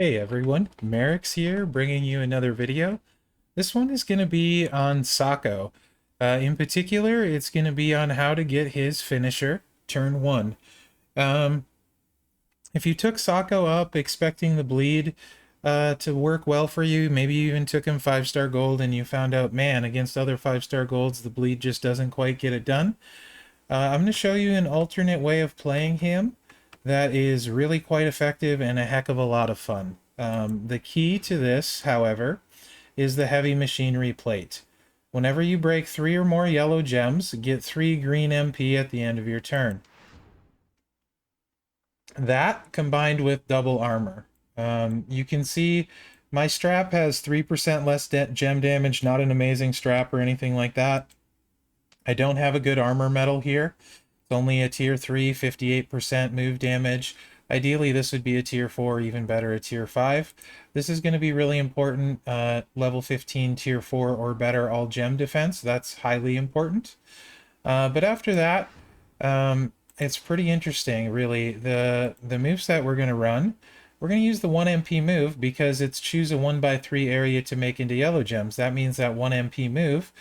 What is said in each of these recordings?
Hey everyone, Mherex here, bringing you another video. This one is going to be on Socko. In particular, it's going to be on how to get his finisher, turn 1. Um, if you took Socko up expecting the bleed to work well for you, maybe you even took him 5-star gold and you found out, man, against other 5-star golds, the bleed just doesn't quite get it done. I'm going to show you an alternate way of playing him that is really quite effective and a heck of a lot of fun. The key to this, however, is the heavy machinery plate. Whenever you break 3 or more yellow gems, get 3 green MP at the end of your turn. That combined with double armor. You can see my strap has 3% less gem damage, not an amazing strap or anything like that. I don't have a good armor medal here. It's only a tier 3, 58% move damage. Ideally, this would be a tier 4, even better, a tier 5. This is going to be really important. Level 15, tier 4 or better all gem defense. That's highly important. But after that, it's pretty interesting, really. The moveset we're going to run, we're going to use the 1 MP move because it's choose a 1x3 area to make into yellow gems. That means that 1 MP move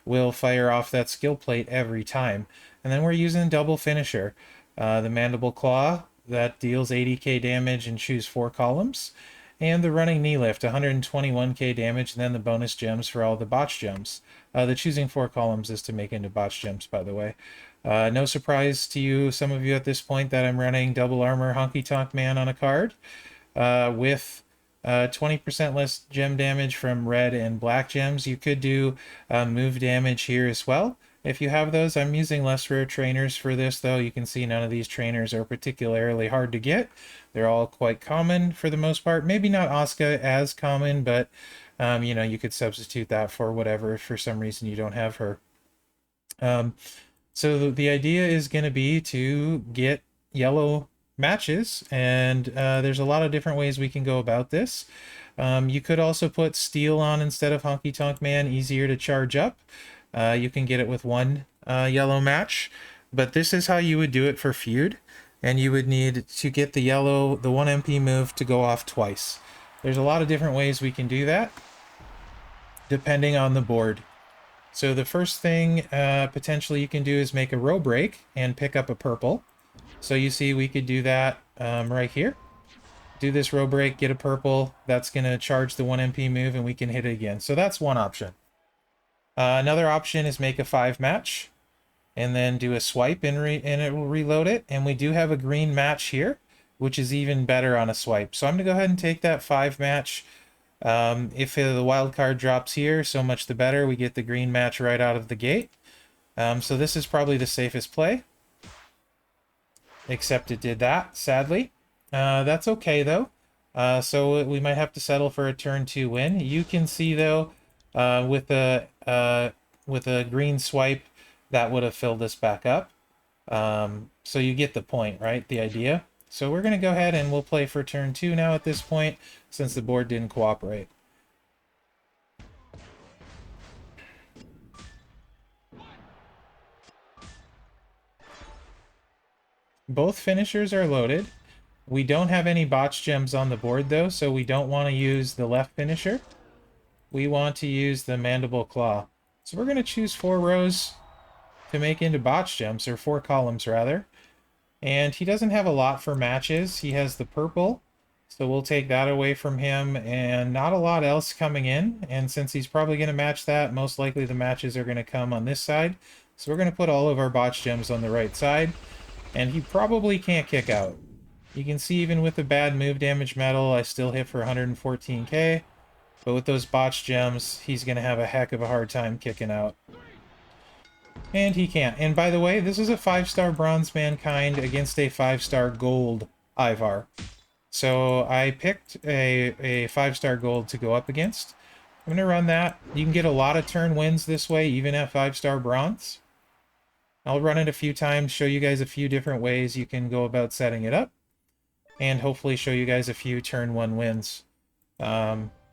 will fire off that skill plate every time. And then we're using double finisher. The Mandible Claw, that deals 80k damage and choose 4 columns. And the Running Knee Lift, 121k damage, and then the bonus gems for all the botch gems. The choosing 4 columns is to make into botch gems, by the way. No surprise to you, some of you at this point, that I'm running Double Armor Honky Tonk Man on a card with 20% less gem damage from red and black gems. You could do move damage here as well if you have those. I'm using less rare trainers for this, though. You can see none of these trainers are particularly hard to get. They're all quite common for the most part. Maybe not Asuka as common, but you know, you could substitute that for whatever if for some reason you don't have her. So the idea is going to be to get yellow matches, and there's a lot of different ways we can go about this. You could also put steel on instead of Honky Tonk Man, easier to charge up. You can get it with 1 yellow match, but this is how you would do it for feud, and you would need to get the 1 MP move to go off twice. There's a lot of different ways we can do that, depending on the board. So the first thing potentially you can do is make a row break and pick up a purple. So you see we could do that right here. Do this row break, get a purple. That's going to charge the 1 MP move and we can hit it again. So that's one option. Another option is make a 5 match and then do a swipe and it will reload it. And we do have a green match here, which is even better on a swipe. So I'm going to go ahead and take that 5 match. If the wild card drops here, so much the better. We get the green match right out of the gate. So this is probably the safest play. Except it did that, sadly. That's okay, though. So we might have to settle for a turn 2 win. You can see, though, with a green swipe, that would have filled this back up. So you get the point, right? The idea. So we're going to go ahead and we'll play for turn 2 now at this point, since the board didn't cooperate. Both finishers are loaded. We don't have any botch gems on the board, though, so we don't want to use the left finisher. We want to use the Mandible Claw. So we're going to choose 4 rows to make into botch gems, or 4 columns, rather. And he doesn't have a lot for matches. He has the purple, so we'll take that away from him, and not a lot else coming in. And since he's probably going to match that, most likely the matches are going to come on this side. So we're going to put all of our botch gems on the right side, and he probably can't kick out. You can see even with the bad move damage medal, I still hit for 114k. But with those botch gems, he's going to have a heck of a hard time kicking out. And he can't. And by the way, this is a 5-star Bronze Mankind against a 5-star Gold Ivar. So I picked a 5-star Gold to go up against. I'm going to run that. You can get a lot of turn wins this way, even at 5-star Bronze. I'll run it a few times, show you guys a few different ways you can go about setting it up. And hopefully show you guys a few turn 1 wins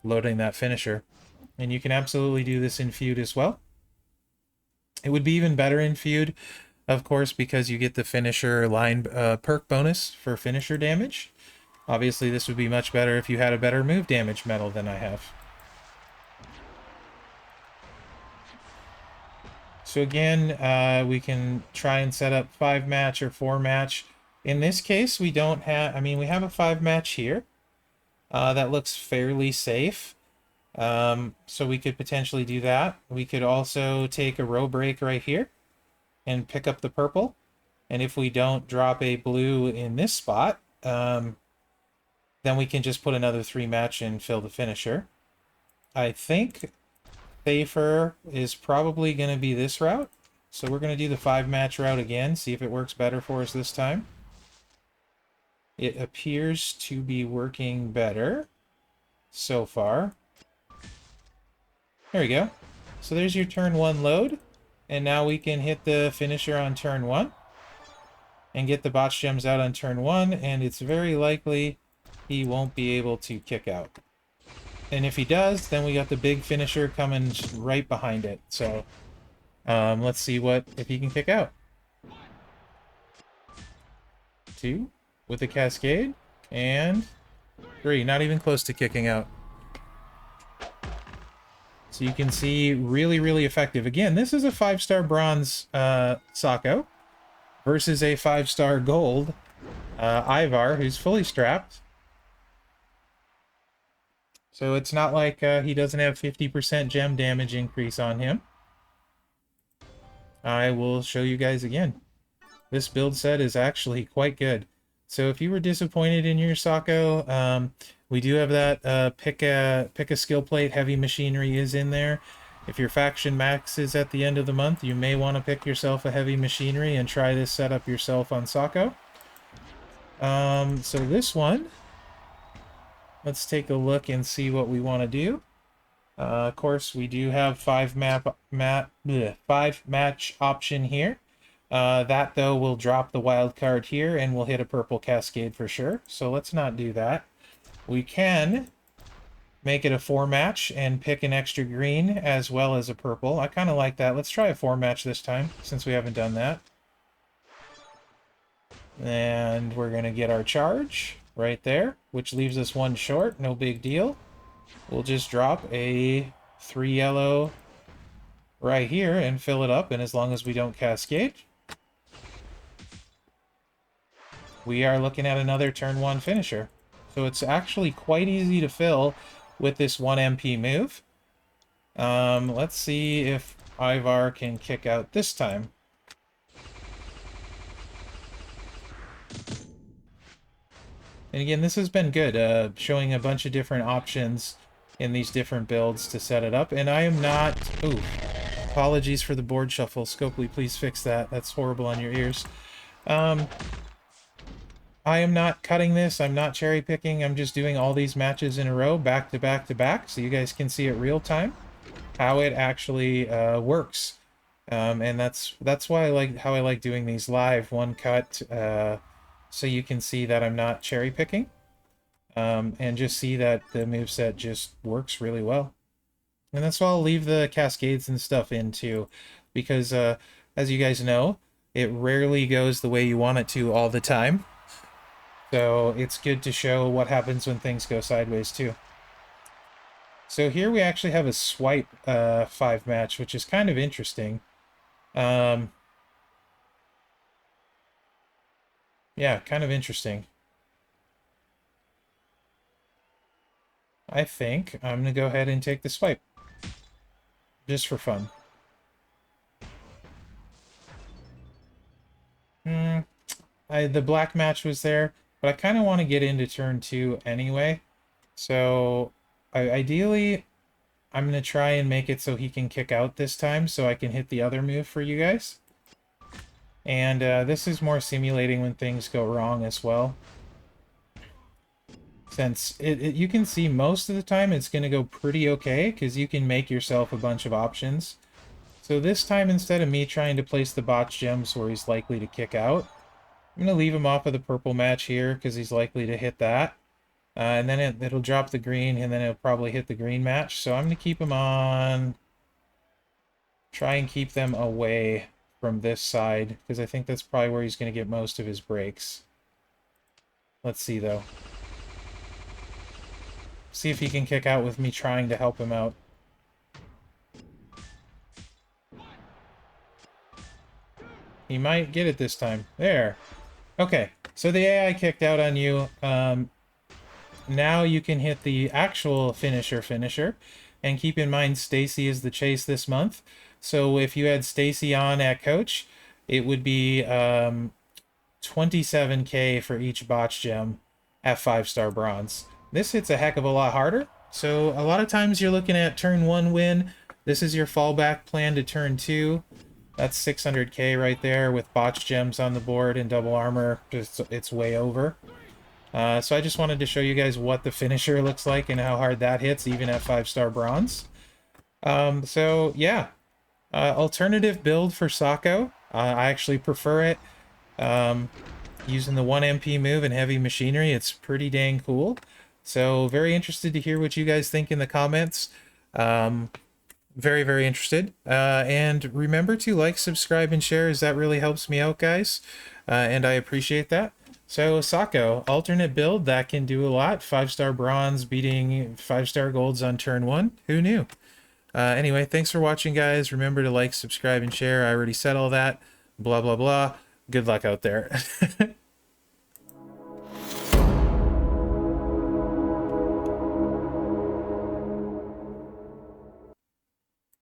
loading that finisher. And you can absolutely do this in feud as well. It would be even better in feud, of course, because you get the finisher line perk bonus for finisher damage. Obviously, this would be much better if you had a better move damage medal than I have. So again, we can try and set up 5-match or 4-match. In this case, we don't have... I mean, we have a 5-match here. That looks fairly safe. So we could potentially do that. We could also take a row break right here and pick up the purple. And if we don't drop a blue in this spot, then we can just put another 3-match and fill the finisher. I think safer is probably going to be this route. So we're going to do the 5-match route again, see if it works better for us this time. It appears to be working better so far. There we go. So there's your turn 1 load. And now we can hit the finisher on turn 1. And get the botch gems out on turn 1. And it's very likely he won't be able to kick out. And if he does, then we got the big finisher coming right behind it. So let's see if he can kick out. 2 with the cascade. And 3. Not even close to kicking out. So you can see, really, really effective. Again, this is a 5-star bronze Socko versus a 5-star gold Ivar, who's fully strapped. So it's not like he doesn't have 50% gem damage increase on him. I will show you guys again. This build set is actually quite good. So if you were disappointed in your Socko, we do have that pick a skill plate. Heavy machinery is in there. If your faction max is at the end of the month, you may want to pick yourself a heavy machinery and try this setup yourself on Socko. So this one, let's take a look and see what we want to do. Of course, we do have 5-match option here. That, though, will drop the wild card here, and we'll hit a purple cascade for sure. So let's not do that. We can make it a 4-match and pick an extra green as well as a purple. I kind of like that. Let's try a 4-match this time, since we haven't done that. And we're going to get our charge right there, which leaves us 1 short. No big deal. We'll just drop a 3 yellow right here and fill it up, and as long as we don't cascade, we are looking at another turn 1 finisher. So it's actually quite easy to fill with this 1 MP move. Let's see if Ivar can kick out this time. And again, this has been good, showing a bunch of different options in these different builds to set it up. And I am not... Ooh, apologies for the board shuffle. Scopely, please fix that. That's horrible on your ears. I am not cutting this. I'm not cherry picking. I'm just doing all these matches in a row, back to back to back, so you guys can see it real time how it actually works. And that's why I like doing these live, one cut, so you can see that I'm not cherry picking, and just see that the moveset just works really well. And that's why I'll leave the cascades and stuff in too, because as you guys know, it rarely goes the way you want it to all the time. So it's good to show what happens when things go sideways too. So here we actually have a swipe 5-match, which is kind of interesting. Yeah, kind of interesting. I think I'm going to go ahead and take the swipe. Just for fun. The black match was there, but I kind of want to get into turn 2 anyway. So, ideally, I'm going to try and make it so he can kick out this time, so I can hit the other move for you guys. And this is more simulating when things go wrong as well. Since you can see most of the time it's going to go pretty okay, because you can make yourself a bunch of options. So this time, instead of me trying to place the botch gems where he's likely to kick out, I'm going to leave him off of the purple match here, because he's likely to hit that. And then it'll drop the green, and then it'll probably hit the green match. So I'm going to keep him on... Try and keep them away from this side, because I think that's probably where he's going to get most of his breaks. Let's see, though. See if he can kick out with me trying to help him out. He might get it this time. There. Okay, so the AI kicked out on you. Now you can hit the actual finisher. And keep in mind, Stacy is the chase this month. So if you had Stacy on at coach, it would be 27k for each botch gem at 5-star bronze. This hits a heck of a lot harder. So a lot of times you're looking at turn 1 win. This is your fallback plan to turn 2. That's 600k right there with botch gems on the board and double armor. It's way over. So I just wanted to show you guys what the finisher looks like and how hard that hits, even at 5-star bronze. So yeah, alternative build for Socko. I actually prefer it. Using the 1 MP move and heavy machinery, it's pretty dang cool. So very interested to hear what you guys think in the comments. Very, very interested. And remember to like, subscribe, and share, as that really helps me out, guys. And I appreciate that. So Socko, alternate build, that can do a lot. 5-star bronze beating 5-star golds on turn 1. Who knew? Anyway, thanks for watching, guys. Remember to like, subscribe, and share. I already said all that. Blah, blah, blah. Good luck out there.